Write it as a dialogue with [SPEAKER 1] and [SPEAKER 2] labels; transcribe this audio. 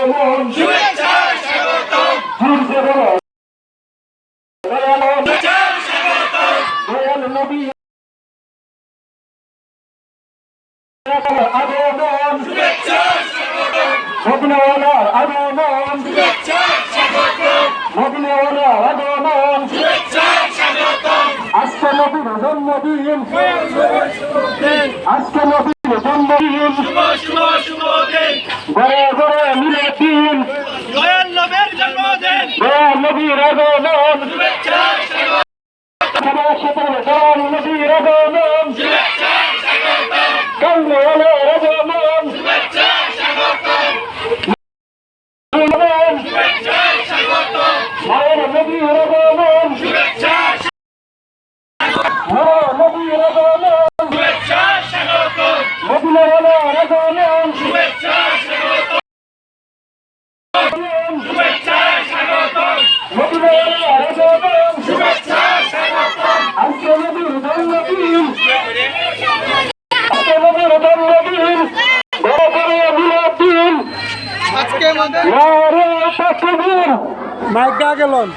[SPEAKER 1] আগমন
[SPEAKER 2] শুভেচ্ছা স্বাগতম
[SPEAKER 1] জোরসে বলো
[SPEAKER 2] শুভেচ্ছা স্বাগতম
[SPEAKER 1] দয়াল নবী আগমন
[SPEAKER 2] শুভেচ্ছা স্বাগতম
[SPEAKER 1] মদিনাওয়ালার আগমন
[SPEAKER 2] শুভেচ্ছা স্বাগতম
[SPEAKER 1] মদিনাওয়ালার আগমন
[SPEAKER 2] শুভেচ্ছা স্বাগতম
[SPEAKER 1] আজকে নবীর জন্মদিন আজকে নবীর জন্মদিন
[SPEAKER 2] শুভ শুভ শুভ দিন
[SPEAKER 1] ঘরে ঘরে মিলে দিন
[SPEAKER 2] দয়াল নবীর জন্মদিন
[SPEAKER 1] দয়াল নবীর আগমন
[SPEAKER 2] শুভেচ্ছা স্বাগতম
[SPEAKER 1] সবার সাথে দয়াল নবীর আগমন
[SPEAKER 2] শুভেচ্ছা স্বাগতম
[SPEAKER 1] কামলিওয়ালার আগমন
[SPEAKER 2] শুভেচ্ছা স্বাগতম
[SPEAKER 1] আগমন
[SPEAKER 2] শুভেচ্ছা স্বাগতম
[SPEAKER 1] মায়ের নবীর আগমন
[SPEAKER 2] শুভেচ্ছা
[SPEAKER 1] মায়ের নবীর আগমন
[SPEAKER 2] শুভেচ্ছা স্বাগতম
[SPEAKER 1] মদিনাওয়ালার আগমন
[SPEAKER 2] শুভেচ্ছা স্বাগতম শুভেচ্ছা স্বাগতম
[SPEAKER 1] মদিনাওয়ালার আগমন
[SPEAKER 2] শুভেচ্ছা স্বাগতম
[SPEAKER 1] আজকে নবীর জন্মদিন আজকে নবীর জন্মদিন ঘরে ঘরে মিলে দিন
[SPEAKER 3] আজকে আমাদের
[SPEAKER 1] নারে তাকবীর
[SPEAKER 3] মাইক গেলেন